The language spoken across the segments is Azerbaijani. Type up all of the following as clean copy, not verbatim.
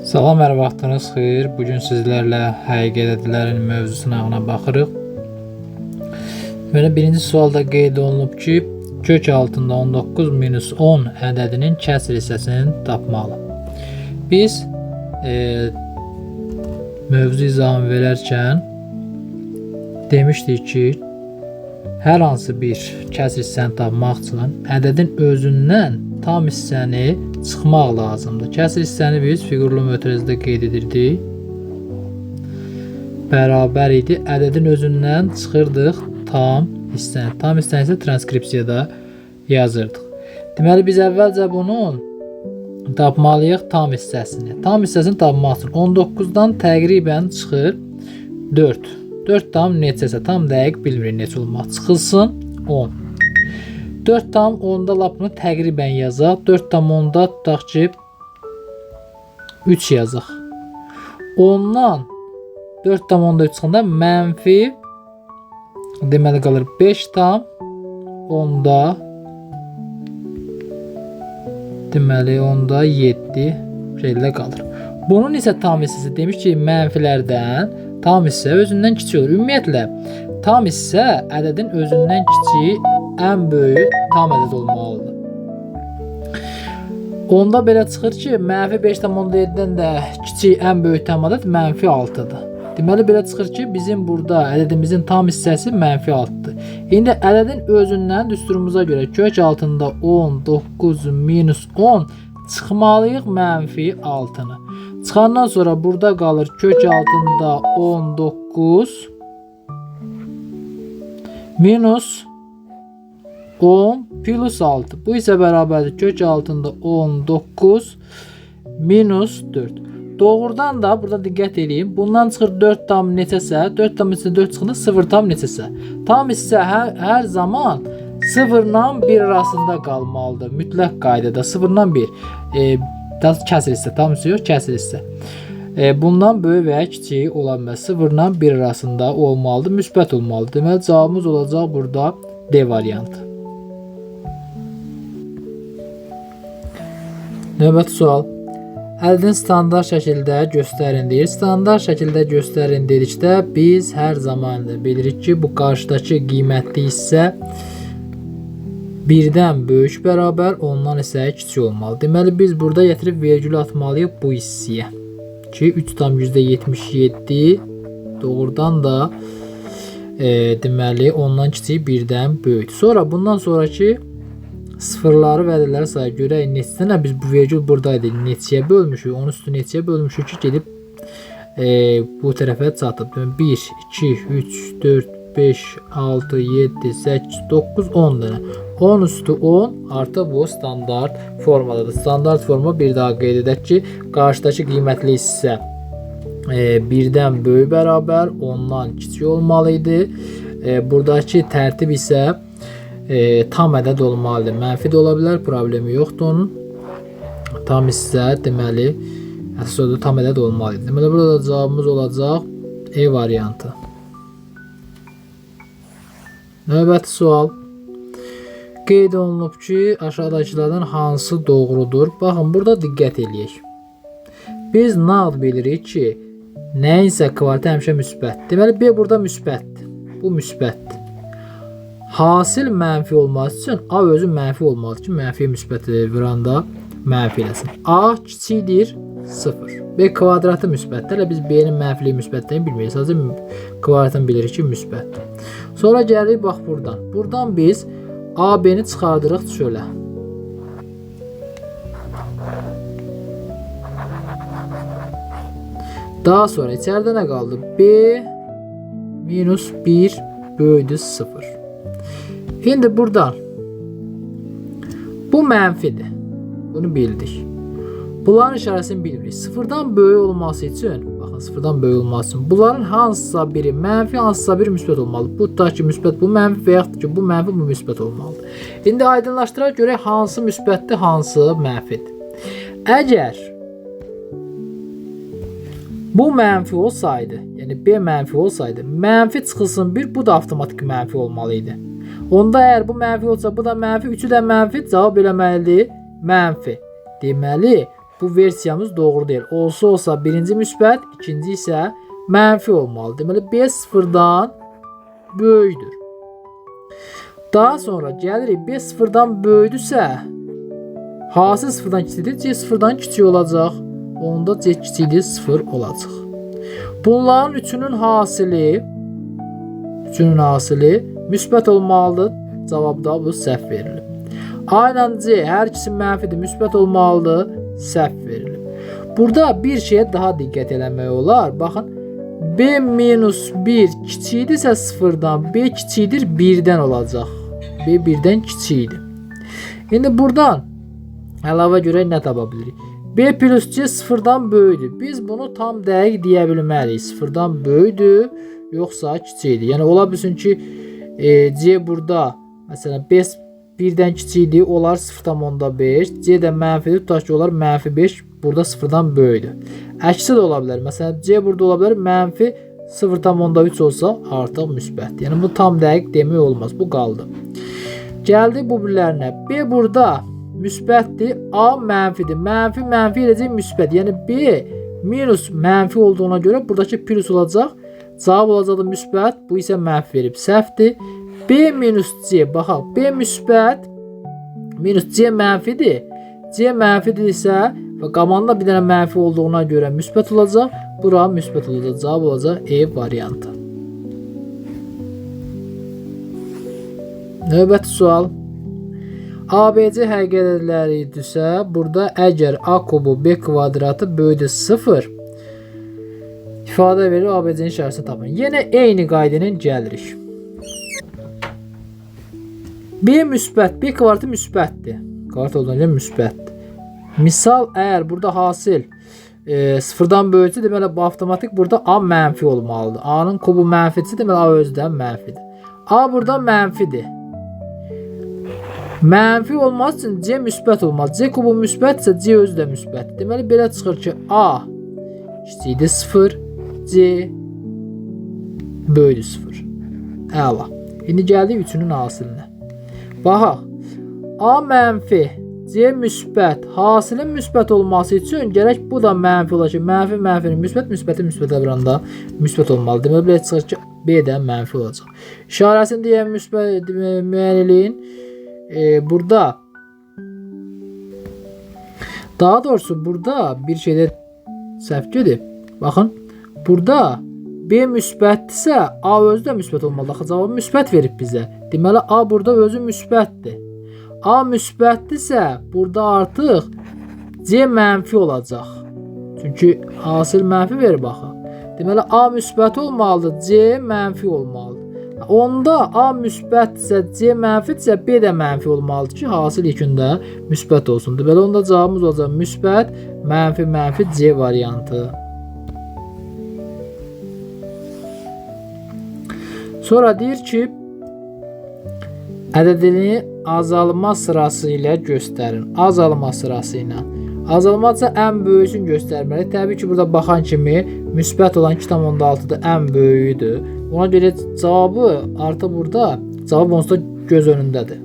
Salam, hər vaxtınız xeyir. Bugün sizlərlə həqiqətlərin mövzusuna baxırıq. Belə birinci sualda qeyd olunub ki, kök altında 19 minus 10 ədədinin kəsr hissəsini tapmalı. Biz mövzu izahını verərkən demişdik ki, hər hansı bir kəsr hissəni tapmaq üçün ədədin özündən tam hissəni çıxmaq lazımdır. Kəsr hissəni biz fiqurlu mötərizədə qeyd edirdik. Bərabər idi. Ədədin özündən çıxırdıq tam hissəni. Tam hissəni isə transkripsiyada yazırdıq. Deməli, biz əvvəlcə bunun tapmalıyıq tam hissəsini. Tam hissəsini tapmaq üçün 19-dan təqribən çıxır 4. 4 tam neçəsə tam dəqiq bilmirik neçə olmaq. Çıxılsın 10. 4 tam 10-da lapını təqribən yazaq. 4 tam 10-da tutaq ki 3 yazaq. 10-dan 4 tam 10-da 3 çıxanda mənfi deməli qalır 5 tam 10-da deməli 10-da 7 şeylə qalır. Bunun isə tam hissəsi demiş ki, mənfilərdən tam hissə özündən kiçik olur. Ümumiyyətlə, tam hissə ədədin özündən kiçik ən böyük tam ədəd olmalıdır. Onda belə çıxır ki, mənfi 5,7-dən də kiçik ən böyük tam ədəd mənfi 6-dır. Deməli, belə çıxır ki, bizim burada ədədimizin tam hissəsi mənfi 6-dır. İndi ədədin özündən düsturumuza görə kök altında 19 minus 10 çıxmalıyıq mənfi 6-nı. Çıxandan sonra burada qalır kök altında 19 minus 10 plus 6. Bu isə bərabərdir kök altında 19 minus 4. Doğrudan da burada diqqət edin. Bundan çıxır 4 tam neçəsə, 4 tam içində 4 çıxında 0 tam neçəsə. Tam hissə hər zaman 0 ilə 1 arasında qalmalıdır. Mütləq qaydada 0 ilə 1. Kəsr hissə, tam hissə yox, kəsr hissə. Bundan böyük və ya kiçik ola bilməz. 0 ilə 1 arasında olmalıdır, müsbət olmalıdır. Deməli, cavabımız olacaq burada D variantı. Növbəti sual. Ədədin standart şəkildə göstərin deyir. Standart şəkildə göstərin dedikdə biz hər zaman bilirik ki, bu qarşıdakı qiymətli hissə 1-dən böyük bərabər, ondan isə kiçik olmalı. Deməli, biz burada gətirib vergül atmalıyıq bu hissəyə. Ki, 3,77 doğrudan da deməli, ondan kiçik 1-dən böyükdür. Sonra bundan sonraki sıfırları və ədədləri sayı görək neçədən biz bu vergül buradaydı. Neçəyə bölmüşük? Onun üstü neçəyə bölmüşük ki, gedib bu tərəfə çatıb. 1, 2, 3, 4, 5, 6, 7, 8, 9, 10 dənə. 10 üstü 10 artıq bu standart formadadır. Standart forma bir daha qeyd edək ki, qarşıdakı qiymətli hissə 1-dən böyük bərabər, ondan kiçik olmalı idi. Buradakı tərtib isə tam ədəd olmalıdır. Mənfi də ola bilər, problemi yoxdur onun. Tam hissə deməli əsas tam ədəd olmalıdır. Deməli, burada cavabımız olacaq E variantı. Növbəti sual. Qeyd olunub ki, aşağıdakılardan hansı doğrudur? Baxın, burada diqqət eləyək. Biz nağd bilirik ki, nəyinsə kvartı həmişə müsbətdir. Deməli, B burada müsbətdir. Bu müsbətdir. Hasil mənfi olması üçün A özü mənfi olmalıdır ki, mənfi müsbəti vuranda mənfi eləsin. A kiçikdir 0. B kvadratı müsbətdir. Hələ biz B-nin mənfiliyi müsbətlərini bilmirik. Sadəcə kvadratını bilirik ki, müsbətdir. Sonra gəlirik bax buradan. Buradan biz AB-ni çıxardırıq çölə. Daha sonra içəridə nə qaldı? B minus 1 böyüdü 0. İndi buradan bu mənfidir. Bunu bildik. Bunların işarəsini bilmirik. 0-dan böyük olması üçün, baxın 0-dan böyük olması üçün bunların hansısa biri mənfi, hansısa biri müsbət olmalıdır. Bu da ki müsbət, bu mənfi və yaxud ki bu mənfi, bu müsbət olmalıdır. İndi aydınlaşdıraq görək hansı müsbətdir, hansı mənfidir. Əgər bu mənfi olsaydı, yəni B mənfi olsaydı, mənfi çıxılsın 1, bu da avtomatik mənfi olmalıydı. Onda əgər bu mənfi olsa, bu da mənfi, üçü də mənfi, cavab eləməlidir mənfi. Deməli, bu versiyamız doğru deyil. Olsa birinci müsbət, ikinci isə mənfi olmalı. Deməli B sıfırdan böyükdür. Daha sonra gəlirik B sıfırdan böyükdürsə hansı sıfırdan kiçikdir? C sıfırdan kiçik olacaq. Onda C kiçikdir, sıfır olacaq. Bunların üçünün hasili müsbət olmalıdır. Cavabda bu səhv verilib. A ilə C hər ikisi mənfidir, müsbət olmalıdır, səhv verilib. Burada bir şeyə daha diqqət eləmək olar. Baxın, B minus 1 kiçikdirsə sıfırdan, B kiçikdir 1-dən olacaq. B 1-dən kiçikdir. İndi buradan əlavə görək nə tapa bilirik. B plus C sıfırdan böyükdür. Biz bunu tam dəqiq deyə bilməliyik. Sıfırdan böyükdür, yoxsa kiçikdir. Yəni ola bilsin ki, C burada məsələn 1-dən kiçikdir, olar 0,5. C də mənfidir, tutaq ki, olar -5, burada 0-dan böyükdür. Əksi də ola bilər. Məsələn, C burada ola bilər, -0,3 olsa artıq müsbətdir. Yəni bu tam dəqiq demək olmaz. Bu qaldı. Gəldi bu birlərinə. B burada müsbətdir, A mənfidir. Mənfi eləcək müsbət. Yəni B minus mənfi olduğuna görə buradakı plus olacaq. Cavab olacaqdır müsbət. Bu isə mənfi verib. Səhvdir. B minus C. Baxaq. B müsbət minus C mənfidir. C mənfidirsə və qabağında bir dənə mənfi olduğuna görə müsbət olacaq. Bura müsbət olacaq. Cavab olacaq E variantı. Növbəti sual. ABC həqiqətləridirsə, burada əgər A kubu B kvadratı böyükdür 0 ifadə verir, ABC-nin şərtini tapın. Yenə eyni qayda ilə gəlirik. B müsbət, B kvadratı müsbətdir. Kvadrat olduğuna görə müsbətdir. Misal, əgər burada hasil sıfırdan böyüksə, deməli avtomatik burada A mənfi olmalıdır. A-nın kubu mənfidirsə, deməli A özdən mənfidir. A burada mənfidir. Mənfi olması üçün C müsbət olmalı. C kubu müsbətsə C özü də müsbətdir. Deməli belə çıxır ki, A kiçikdir 0, C böyükdür 0. Əla. İndi gəldik üçünün hasilinə. Baxaq. A mənfi, C müsbət. Hasilin müsbət olması üçün gərək bu da mənfi olacaq. Mənfinin müsbətin müsbətə vuranda müsbət olmalı. Deməli belə çıxır ki, B də mənfi olacaq. İşarəsini deyən müsbət müəyyən eləyin. Burada daha doğrusu burada bir şeydə səhv gedib. Baxın, burada B müsbətdirsə A özü də müsbət olmalı. Axı cavabı müsbət verib bizə. Deməli A burada özü müsbətdir. A müsbətdirsə burada artıq C mənfi olacaq. Çünki hasil mənfi verir axı. Deməli A müsbət olmalıdır, C mənfi olmalıdır. Onda A müsbətdirsə, C mənfidirsə, B də mənfi olmalıdır ki, hasil yekunda müsbət olsun. Belə onda cavabımız olacaq müsbət, mənfi, C variantı. Sonra deyir ki, ədədini azalma sırası ilə göstərin. Azalma sırası ilə. Azalmacı ən böyüsünü göstərməli. Təbii ki, burada baxan kimi müsbət olan 2,6-da ən böyüyüdür. Ona görə cavabı artıq burada cavab onsuz da göz önündədir.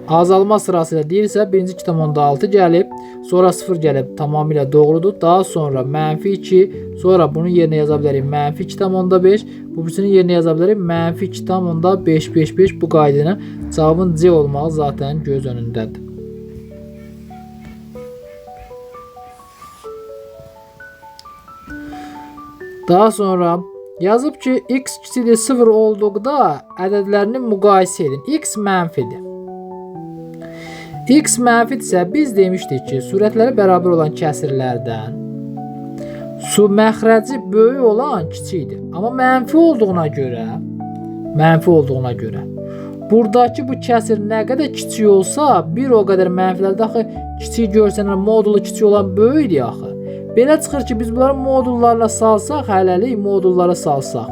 Azalma sırası ilə deyirsə, birinci 2,6 gəlib, sonra 0 gəlib, tamamilə doğrudur. Daha sonra -2, sonra bunun yerinə yaza bilərik -2,5, bu birisinin yerinə yaza bilərik -2,555. Bu qayda ilə cavabın C olmağı zaten göz önündədir. Daha sonra yazıb ki, x kiçikdir 0 olduqda ədədlərini müqayisə edin. X mənfidir. X mənfidirsə, biz demişdik ki, surətləri bərabər olan kəsirlərdən su məxrəci böyük olan kiçikdir. Amma mənfi olduğuna görə buradakı bu kəsir nə qədər kiçik olsa, bir o qədər mənfilərdə axı kiçik görsənlər, modulu kiçik olan böyükdir axı. Belə çıxır ki, biz bunları modullarla salsaq, hələlik modullara salsaq.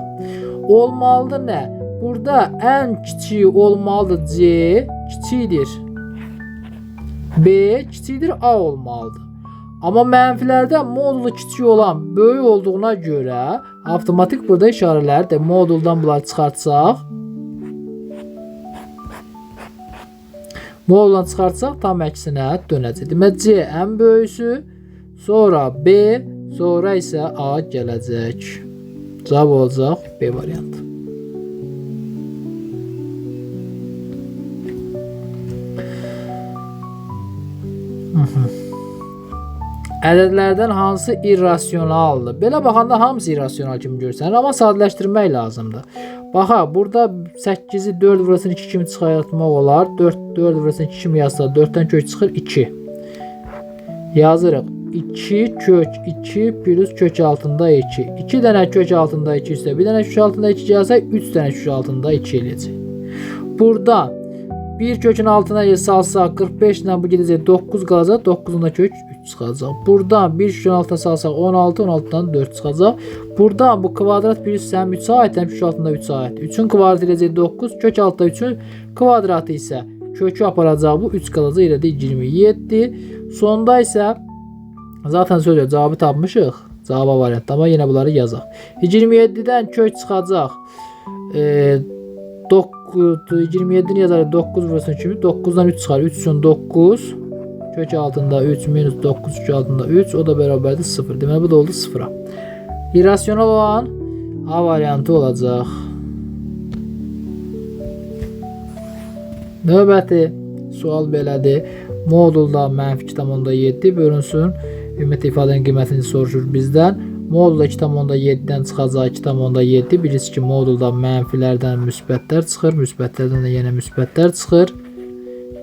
Olmalıdır nə? Burada ən kiçik olmalıdır C, kiçikdir B, kiçikdir A olmalıdır. Amma mənfilərdə modulu kiçik olan böyük olduğuna görə avtomatik burada işarələri də moduldan bunları çıxartsaq, moduldan çıxartsaq tam əksinə dönəcək. Demək C ən böyüsü, sonra B, sonra isə A gələcək. Cavab olacaq B variantı. Ədədlərdən hansı irrasionaldır? Belə baxanda hamısı irrasional kimi görsənir, amma sadələşdirmək lazımdır. Baxa, burada 8-i 4 vurulsun 2 kimi çıxartmaq olar. 4 vurulsun 2 kimi yazsa 4-dən kök çıxır 2. Yazırıq. 2 kök 2 plus kök altında 2. 2 dənə kök altında 2 üstə, bir dənə kök altında 2 gəlsə 3 dənə kök altında 2 eləyəcək. Burada bir kökün altına salsaq 45 ilə bu gedəcək 9 qalacaq. 9-un da kök 3 çıxacaq. Buradan bir kökün altına salsaq 16, 16-dan 4 çıxacaq. Buradan bu kvadrat bir üstə 3-ə aid, həm kök altında 3-ə aid. 3-ün kvadratı eləyəcək 9, kök altında 3-ün kvadratı isə kökü aparacaq bu 3 qalacaq elədik 27. Sonda isə zaten söylüyor cavabı tapmışıq. Cavaba variant, amma yenə bunları yazaq. 27-dən kök çıxacaq. 27'ni yazarıq 9 vurulsun kimi 9'dan 3 çıxar. 3 üçün 9. Kök altında 3 minus 9 kök altında 3. O da bərabərdir 0. Deməli bu da oldu 0'a. İrrasional olan A variantı olacaq. Növbəti sual belədir. Modulda -2,7 bölünsün. Ümumiyyətlə ifadənin qiymətini soruşur bizdən. Modulda 2,7-dən çıxacaq 2,7. Bilirsiniz ki, modulda mənfilərdən müsbətlər çıxır. Müsbətlərdən də yenə müsbətlər çıxır.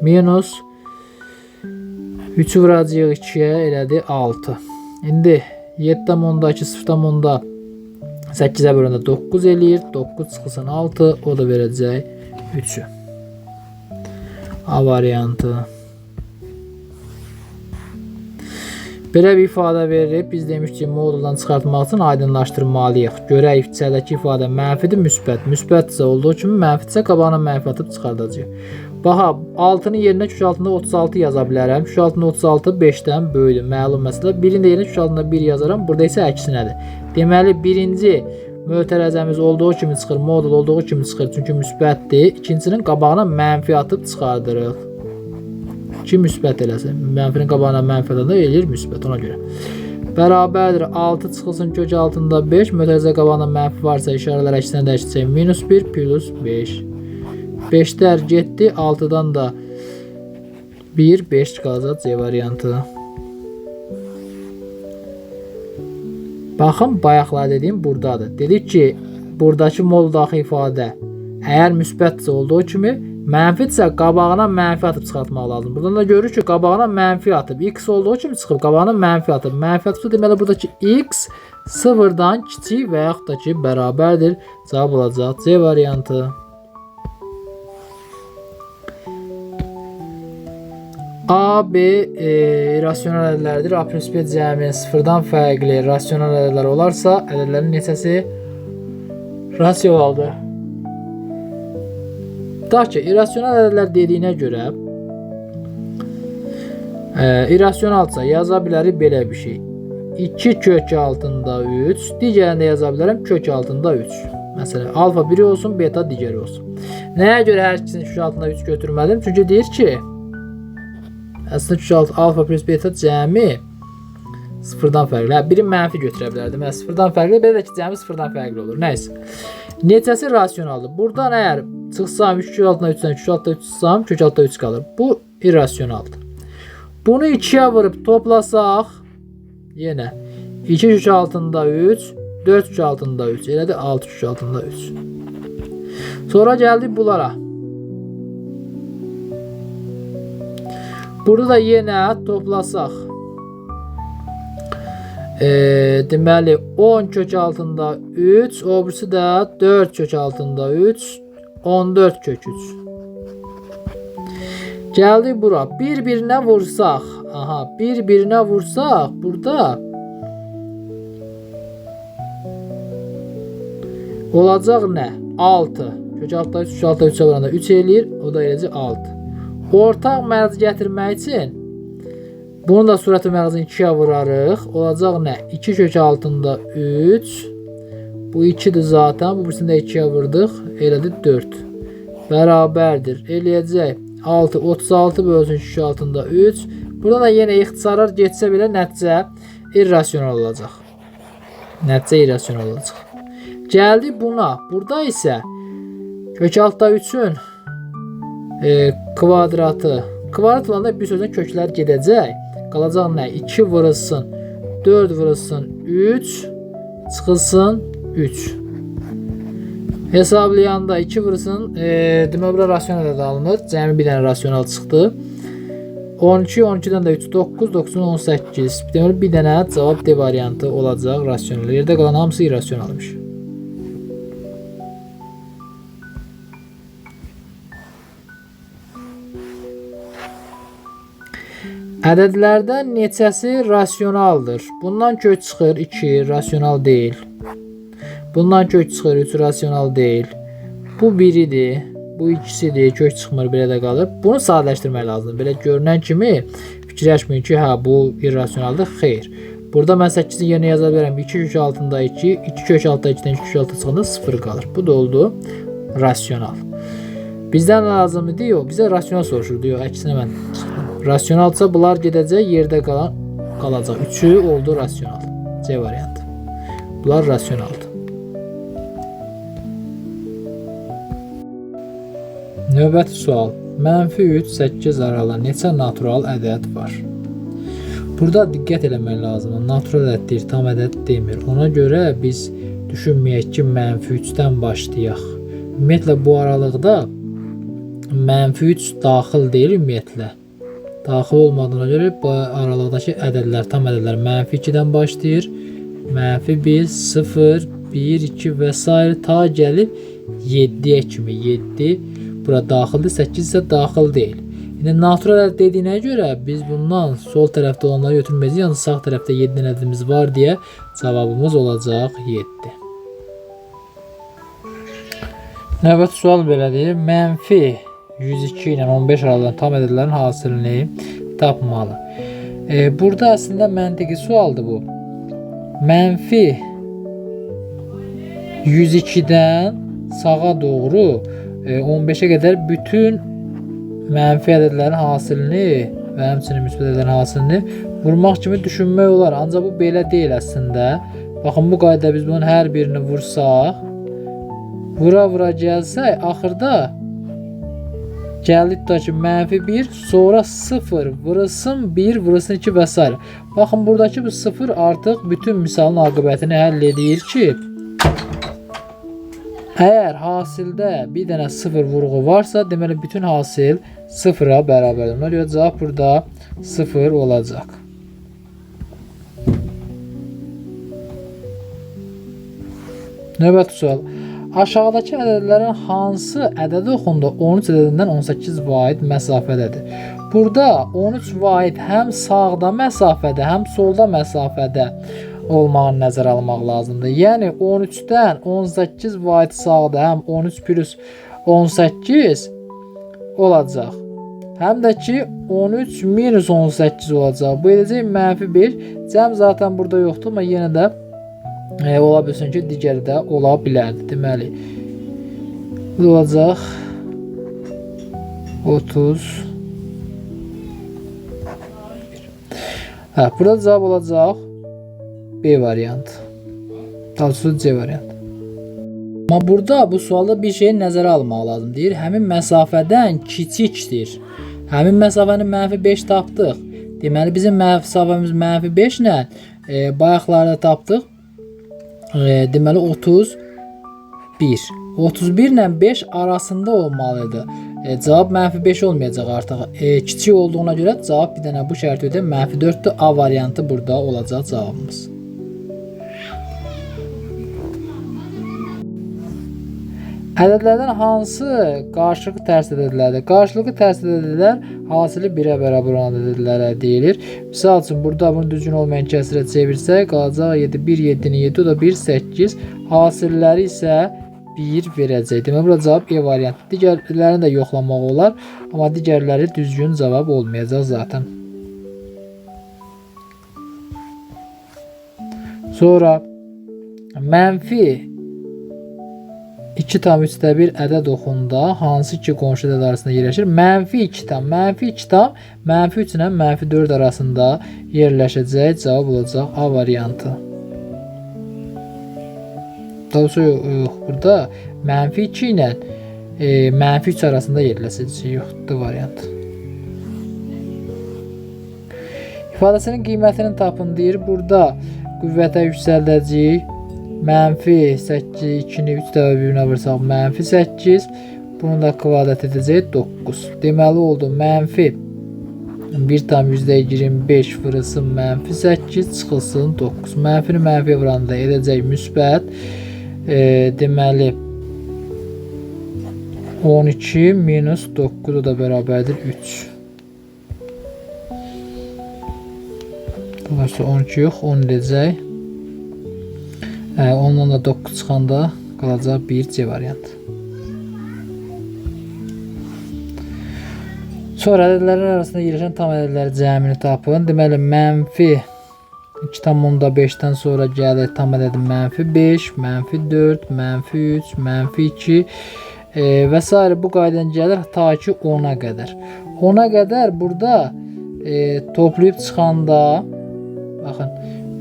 Minus 3'ü vuracağıq 2'yə elədi 6. İndi 7,2 0,8'ə bölündə 9 eləyir. 9 çıxılsın 6. O da verəcək 3'ü. A variantı. Belə bir ifadə veririk. Biz demişdik ki, moduldan çıxartmaq üçün aydınlaşdırmalıyıq. Görək içəridəki ifadə mənfidir, müsbət. Müsbətsə olduğu kimi mənfidirsə qabağına mənfi atıb çıxardacağıq. Baxa, 6'nın yerinə kök altında 36 yaza bilərəm. Kök altında 36 5'dən böyüdür. Məlum məsələ. 1'in də yerinə kök altında 1 yazaram. Burada isə əksinədir. Deməli, birinci mötərəzəmiz olduğu kimi çıxır, modul olduğu kimi çıxır. Çünki müsbətdir. İkincisinin qabağına mənfi atıb çıxardırıq. Ki müsbət eləsin. Mənfinin qabağına mənfi atanda eləyir müsbət, ona görə. Bərabərdir 6 çıxılsın kök altında 5. Mötərizə qabağında mənfi varsa işarələr əksinə dəyişəcək. Minus 1 plus 5. 5'lər getdi. 6'dan da 1, 5 qalacaq C variantı. Baxın, bayaqlar dediyim buradadır. Dedik ki, buradakı moduldakı ifadə əgər müsbətsə olduğu kimi, mənfidirsə qabağına mənfi atıb çıxartmaq lazım. Buradan da görürük ki, qabağına mənfi atıb. X olduğu kimi çıxıb qabağına mənfi atıb. Mənfi atıbsa deməli buradakı X 0'dan kiçik və yaxud da ki, bərabərdir. Cavab olacaq C variantı. A, B irrasional ədədlərdir. A plus B cəmi 0'dan fərqli rasional ədədlər olarsa, ədədlərin neçəsi rasionaldır? Da ki, irrasional ədədlər dediyinə görə irrasionalsa yaza bilərik belə bir şey. 2 kök altında 3. Digərində yaza bilərəm kök altında 3. Məsələn, alfa biri olsun, beta digəri olsun. Nəyə görə hər ikisini kök altında 3 götürmədim? Çünki deyir ki, əslində kök altı alfa plus beta cəmi 0'dan fərqli. Biri mənfi götürə bilərdim. 0'dan fərqli, belə də ki, cəmi 0'dan fərqli olur. Nəysə. Neçəsi rasionaldır? Buradan əgər çıxsam 3 kök altına 3'dən kök altında 3 çıxsam, kök altında 3 qalır. Bu irrasionaldır. Bunu 2'yə vurub toplasaq, yenə 2 kök altında 3, 4 kök altında 3, elədir 6 kök altında 3. Sonra gəldik bunlara. Burada da yenə toplasaq, deməli 10 kök altında 3, o birisi də 4 kök altında 3, 14 kök 3. Gəldik bura. Bir-birinə vursaq. Aha, bir-birinə vursaq. Burada olacaq nə? 6. Kök altında 3, kök altında 3'ə vuranda 3 eləyir. O da eləcək 6. Ortaq mərz gətirmək üçün bunu da surəti mərzini 2'yə vurarıq. Olacaq nə? 2 kök altında 3. Bu 2'dir zaten. Bu birisini də 2'yə vurduq. Elədir 4. Bərabərdir. Eləyəcək 6. 36 bölsün kök altında 3. Burada da yenə ixtisarlar getsə belə nəticə irrasional olacaq. Nəticə irrasional olacaq. Gəldik buna. Burada isə kök altda 3-ün kvadratı. Kvadrat olanda bir sözdən köklər gedəcək. Qalacaq nə? 2 vurulsun 4 vurulsun 3 çıxılsın 3. Hesablayanda 2 vurulsun demək bura rasional da alınır. Cəmi bir dənə rasional çıxdı. 12, 12-dən də 3, 9, 9-dan 18. Deməli, bir dənə cavab D variantı olacaq rasional. Yerdə qalan hamısı irrasionalmış. Ədədlərdən neçəsi rasionaldır? Bundan kök çıxır 2, rasional deyil. Bundan kök çıxır 3, rasional deyil. Bu biridir. Bu ikisidir, kök çıxmır, belə də qalır. Bunu sadələşdirmək lazımdır. Belə görünən kimi fikirləşməyin ki, hə bu irrasionaldır. Xeyr. Burada mən 8-in yerinə yaza bilərəm. 2 kök altında 2, 2 kök altında 2-dən 2 kök altında çıxanda 0 qalır. Bu da oldu rasional. Bizdən lazım idi, yox, bizə rasional soruşurdu, yox, əksinə mən çıxdım. Rasionalsa bunlar gedəcək, yerdə qalacaq. 3-ü oldu rasional. C variantı. Bunlar rasionaldır. Növbəti sual. -3, 8 aralı neçə natural ədəd var? Burada diqqət eləmək lazımdır. Natural ədəd deyir, tam ədəd demir. Ona görə biz düşünməyək ki, -3-dən başlayaq. Ümumiyyətlə bu aralıqda -3 daxil deyil ümumiyyətlə. Daxil olmadığına görə bu aralıqdakı ədədlər, tam ədədlər -2-dən başlayır. -1, 0, 1, 2 və s. ta gəlib 7-yə kimi. 7 bura daxildir, 8 isə daxil deyil. İndi natural ədəd dediyinə görə biz bundan sol tərəfdə olanları götürməyəcəyik. Yəni sağ tərəfdə 7 ədədimiz var deyə cavabımız olacaq 7. Növbəti sual belədir. -102 ilə 15 aralığında tam ədədlərin hasilini tapmalı. Burada əslində məntiqi sualdır bu. -102-dən sağa doğru 15-ə qədər bütün mənfi ədədlərin hasilini və həmçinin müsbət ədədlərin hasilini vurmaq kimi düşünmək olar. Ancaq bu belə deyil əslində. Baxın, bu qaydada biz bunun hər birini vursaq, vura gəlsək, axırda gəldik tutaq ki, -1, sonra 0 vurulsun 1, vurulsun 2 və s. Baxın, buradakı bu 0 artıq bütün misalın aqibətini həll edir ki, əgər hasildə bir dənə 0 vurğu varsa, deməli bütün hasil 0-a bərabərdir. Ona görə cavab burada 0 olacaq. Növbəti sual. Aşağıdakı ədədlərin hansı ədədi oxunda 13 ədədindən 18 vaid məsafədədir? Burada 13 vaid həm sağda məsafədə, həm solda məsafədə olmağını nəzərə almaq lazımdır. Yəni 13-dən 18 vaid sağda, həm 13 plus 18 olacaq. Həm də ki 13 minus 18 olacaq. Bu edəcək -1. Cəm zaten burada yoxdur, amma yenə də ola bilsin ki, digəri də ola bilərdi. Deməli, bu olacaq 30. Burada cavab olacaq B variantı. Daha C variantı. Amma burada bu sualda bir şey nəzərə almaq lazım. Deyir, həmin məsafədən kiçikdir. Həmin məsafəni -5 tapdıq. Deməli, bizim məsafəmiz -5 ilə bayaqlarda tapdıq. Deməli 31. 31 ilə 5 arasında olmalıdır. Cavab -5 olmayacaq artıq. Kiçik olduğuna görə cavab bir dənə bu şərt ödə -4-dür. A variantı burada olacaq cavabımız. Ədədlərdən hansı qarşılıqlı tərs ədədlərdir? Qarşılıqlı tərs ədədlər hasili 1-ə bərabər olan ədədlərə deyilir. Misal üçün, burada bunu düzgün olmayan kəsrə çevirsək, qalacaq 7, 1, 7-nin 7, o da 1, 8. Hasilləri isə 1 verəcək. Demək, burada cavab E variantı. Digərlərini də yoxlamaq olar, amma digərləri düzgün cavab olmayacaq zaten. Sonra -2 2/3 ədəd oxunda hansı iki qonşu ədəd arasında yerləşir? -2 tam, -2 tam, -3 ilə -4 arasında yerləşəcək. Cavab olacaq A variantı. Daha sonra yox, burada -2 ilə -3 arasında yerləşəcək. Yox, D variantı. İfadəsinin qiymətini tapın deyir. Burada qüvvətə yüksəldəcəyik. -8, 2-ni 3 dəfə bir-birinə vursaq -8. Bunu da kvadrat edəcək 9. Deməli oldu -1/25 vurulsun -8 çıxılsın 9. Mənfini mənfiyə vuranda edəcək müsbət. Deməli 12 minus 9 o da bərabərdir 3. Dolayısıyla 12 yox 10 edəcək. Ondan da 9 çıxanda qalacaq 1C variantı. Sonra ədədlərin arasında yerləşən tam ədədlərin cəmini tapın. Deməli -2/5-dən sonra gəlir tam ədədin -5, -4, -3, -2 və s. Bu qaydadan gəlir ta ki 10-a qədər. 10-a qədər burada toplayıb çıxanda baxın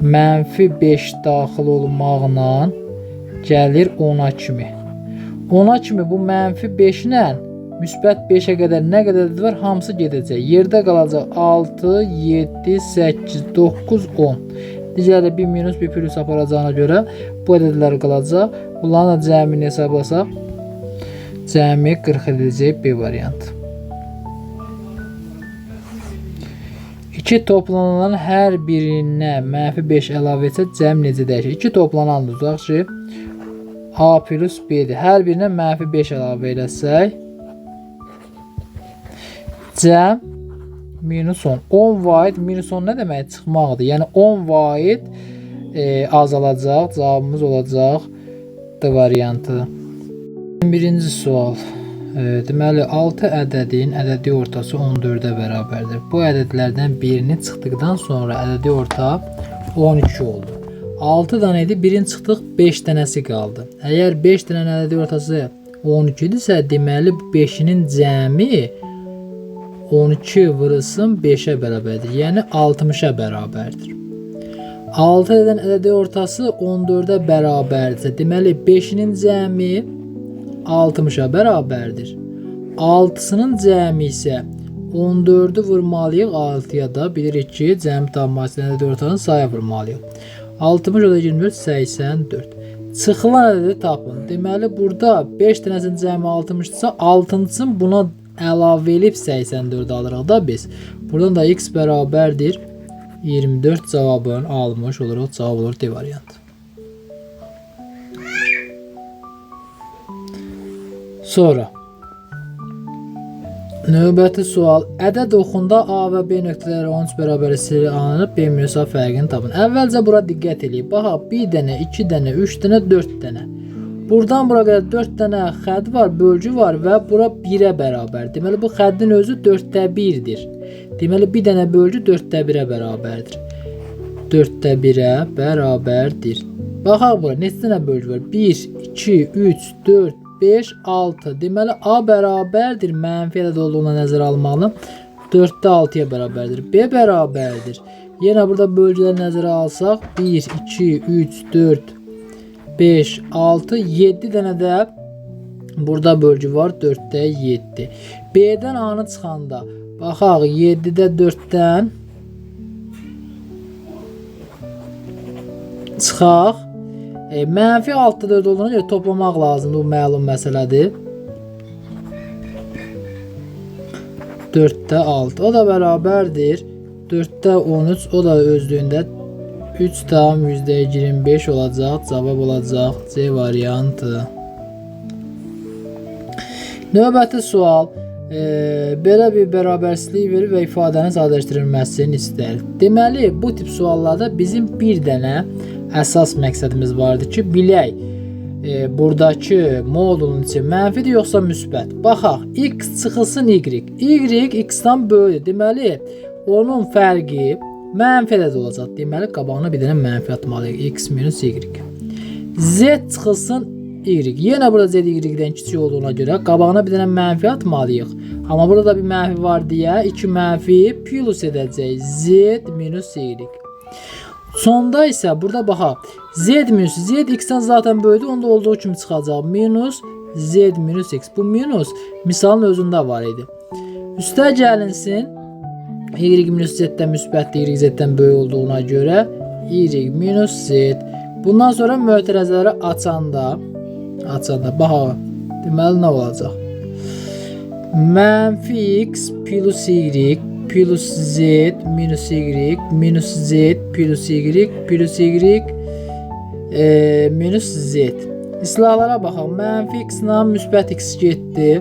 -5 daxil olmaqla gəlir 10-a kimi. 10-a kimi bu -5 ilə müsbət 5-ə qədər nə qədər ədəd var? Hamısı gedəcək. Yerdə qalacaq 6, 7, 8, 9, 10. Digərlə 1 minus 1 plus aparacağına görə bu ədədlər qalacaq. Bunların da cəmini hesablasaq cəmi 40 edəcək B variantı. 2 toplananların hər birinə -5 əlavə etsək cəm necə dəyişir? 2 toplanan uzaq ki A plus B'dir. Hər birinə -5 əlavə eləsək cəm minus 10. 10 vaid minus 10 nə demək? Çıxmaqdır. Yəni 10 vaid azalacaq. Cavabımız olacaq D variantı. Birinci sual. Deməli 6 ədədin ədədi ortası 14-ə bərabərdir. Bu ədədlərdən birini çıxdıqdan sonra ədədi orta 12 oldu. 6 dənə idi, birini çıxdıq, 5 dənəsi qaldı. Əgər 5 dənənin ədədi ortası 12-dirsə, deməli 5-nin cəmi 12 vurulsun 5-ə bərabərdir. Yəni 60-a bərabərdir. 6 ədədin ədədi ortası 14-ə bərabərdirsə, deməli 5-nin cəmi 60-a bərabərdir. 6-sının cəmi isə 14-ü vurmalıyıq 6-ya da. Bilirik ki, cəmi tapmaq ədədi ortanın sayı vurmalıyıq. 60 o da 24, 84. Çıxılan ədədi tapın. Deməli, burada 5 dənəsinin cəmi 60-dırsa, 6-cısını buna əlavə edib 84 alırıq da biz. Buradan da x bərabərdir 24 cavabını almış oluruq. Cavab olur D variantı. Sonra növbəti sual. Ədəd oxunda A və B nöqtələri 13 bərabər sirri alınıb B minus A fərqini tapın. Əvvəlcə bura diqqət edin. Baxaq, 1 dənə, 2 dənə, 3 dənə, 4 dənə. Buradan bura qədər 4 dənə xətt var, bölgü var və bura 1-ə bərabər. Deməli, bu xəttin özü 4/1-dir. Deməli, bir dənə bölgü 4/1-ə bərabərdir. 4/1-ə bərabərdir. Baxaq bura, neçə dənə bölgü var? 1, 2, 3, 4, 5, 6. Deməli, A bərabərdir. Mənfi ədəd olduğuna nəzərə almalı. 4/6-ya bərabərdir. B bərabərdir. Yenə burada bölgüləri nəzərə alsaq, 1, 2, 3, 4, 5, 6, 7 dənə də burada bölgü var. 4/7. B-dən A-nı çıxanda, baxaq, 7-də 4-dən çıxaq. Mənfi 6/4 olduğuna görə toplamaq lazımdır. Bu məlum məsələdir. 4/6. O da bərabərdir. 4/13. O da özlüyündə 3/25 olacaq. Cavab olacaq C variantı. Növbəti sual. Belə bir bərabərsizlik verir və ifadənin sadələşdirilməsini istər. Deməli, bu tip suallarda bizim bir dənə əsas məqsədimiz vardır ki, bilək buradakı modulun içi mənfidir yoxsa müsbət. Baxaq, x çıxılsın y. Y x-dan böyükdür. Deməli, onun fərqi mənfi ədəd olacaq. Deməli, qabağına bir dənə mənfi atmalıyıq. X minus y. Z çıxılsın y. Yenə burada z y-dən kiçik olduğuna görə qabağına bir dənə mənfi atmalıyıq. Amma burada da bir mənfi var deyə 2 mənfi plus edəcək. Z minus y. Sonda isə burada baxaq. Z minus z x-dən zaten böyüdü. Onda olduğu kimi çıxacaq. Minus z minus x. Bu minus misalın özündə var idi. Üstə gəlinsin. Y minus z-dən müsbətdir. Y z-dən böyük olduğuna görə y minus z. Bundan sonra mötərəzələri açanda baxaq. Deməli nə olacaq? Mənfi x plus y plus z minus y minus z plus y plus y minus z. İslahlara baxaq. Mənfi x ilə müsbət x getdi.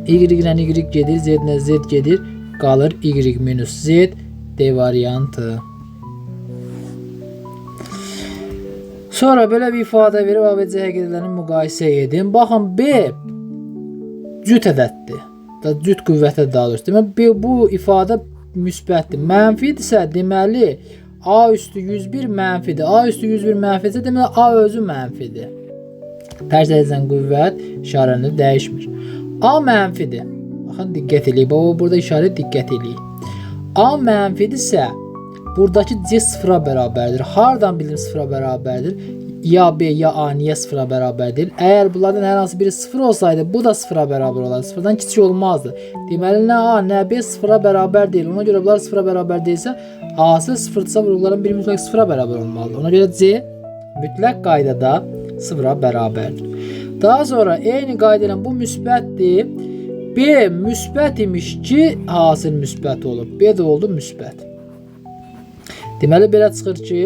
Y ilə y gedir, z ilə z gedir. Qalır y minus z D variantı. Sonra belə bir ifadə verib ABC həqiqətlərini müqayisə edin. Baxın B cüt ədəddir. Cüt qüvvətə daha doğrusu. Deməli bu ifadə müsbətdir. Mənfidirsə deməli A üstü 101 mənfidir. A üstü 101 mənfidirsə deməli A özü mənfidir. Tərs edilən qüvvət işarəni dəyişmir. A mənfidir. Baxın diqqət eləyin. Burada işarə diqqət eləyin. A mənfidirsə buradakı C sıfıra bərabərdir. Hardan bilim sıfıra bərabərdir? Ya B ya A niyə sıfıra bərabərdir? Əgər bunlardan hər hansı biri sıfır olsaydı bu da sıfıra bərabər olardı. Sıfırdan kiçik olmazdı. Deməli nə A nə B sıfıra bərabər deyil. Ona görə bunlar sıfıra bərabər deyilsə A'sı sıfırdırsa bunların biri mütləq sıfıra bərabər olmalıdır. Ona görə C mütləq qaydada sıfıra bərabərdir. Daha sonra eyni qayda ilə bu müsbətdir. B müsbət imiş ki hasil müsbət olub. B də oldu müsbət. Deməli belə çıxır ki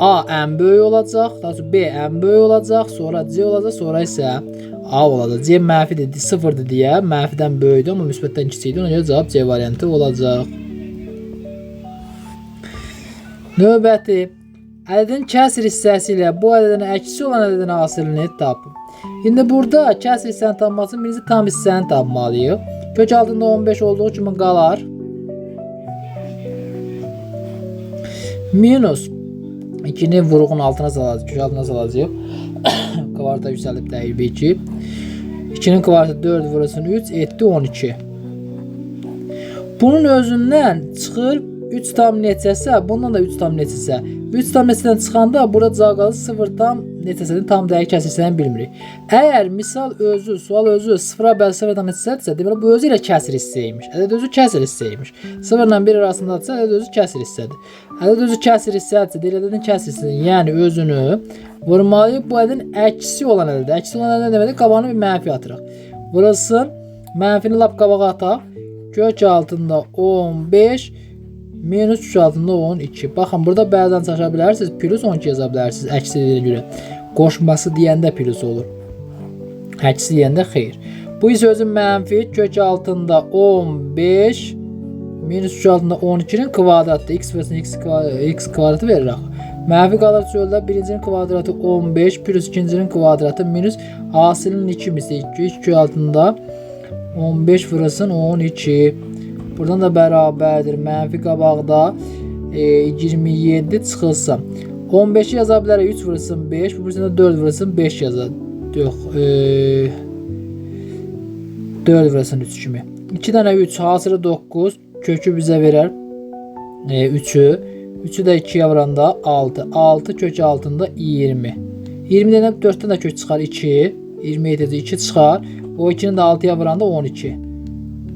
A ən böyük olacaq, daha sonra B ən böyük olacaq, sonra C olacaq, sonra isə A olacaq. C mənfidir, sıfırdır deyə mənfidən böyükdür, amma müsbətdən kiçikdir. Ona görə cavab C variantı olacaq. Növbəti ədədin kəsr hissəsi ilə bu ədədin əksi olan ədədin hasilini tapın. İndi burada kəsr hissəni tapmaq üçün birinci tam hissəni tapmalıyıq. Kök altında 15 olduğu kimi qalar. Minus 2'ni vuruğun altına salacağıq, kök altına salacağıq. Kvarta yüksəlib dəyir 2. 2'nin kvartı 4 vurulsun 3 etdi 12. Bunun özündən çıxır 3 tam neçəsə, bundan da 3 tam neçəsə. 3 tam neçədən çıxanda burada cavab qalır 0 tam neçəsinin tam dəyər kəsrisini bilmirik. Əgər misal özü, sual özü 0-a bəl 0 tam neçəsədirsə, deməli bu özü ilə kəsr hissəymiş. Ədəd özü kəsr hissəymiş. 0 ilə 1 arasındadırsa ədəd özü kəsr hissədir. Ədəd özü kəsr hissədirsə, deyil ədədin kəsr hissəsini, yəni özünü vurmalıyıq bu ədədin əksi olan ədəd. Əksi olan ədəd nə deməkdir? Qabağına bir mənfi atırıq. Vurulsun, mənfini lap qabağa ataq. Kök altında 15 minus kök altında 12. Baxın burada bəzən çaşa bilərsiniz. Plus 12 yaza bilərsiniz əksi dediyinə görə. Qoşması deyəndə plus olur. Əksi deyəndə xeyr. Bu isə özü mənfi kök altında 15 minus kök altında 12'nin kvadratı. X vs x kvadratı verir axı. Mənfi qalır çöldə birincinin kvadratı 15 plus ikincinin kvadratı minus hasilin 2 misli 2 kök altında 15 vurulsun 12. Buradan da bərabərdir. Mənfi qabaqda 27 çıxılsa. 15'i yaza bilərək 3 vurulsun 5. Bu birisində 4 vurulsun 5 yaza. Yox. 4 vurulsun 3 kimi. 2 dənə 3 hasılı 9. Kökü bizə verər 3'ü. 3'ü də 2'yə vuranda 6. 6 kök altında 20. 20'dən 4'dən də kök çıxar 2. 27'də 2 çıxar. O 2'nin də 6'ya vuranda 12.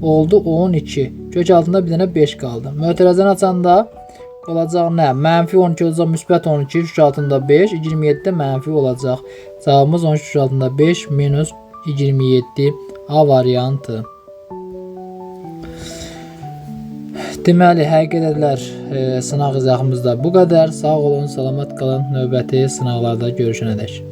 Oldu 12. Kök altında bir dənə 5 qaldı. Mötərəzəni açanda olacaq nə? Mənfi 12 olacaq, müsbət 12, kök altında 5, 27'də mənfi olacaq. Cavabımız 12 kök altında 5 minus 27 A variantı. Deməli, həqiqətlər sınaq izahımızda bu qədər. Sağ olun, salamat qalın. Növbəti sınaqlarda görüşənədək.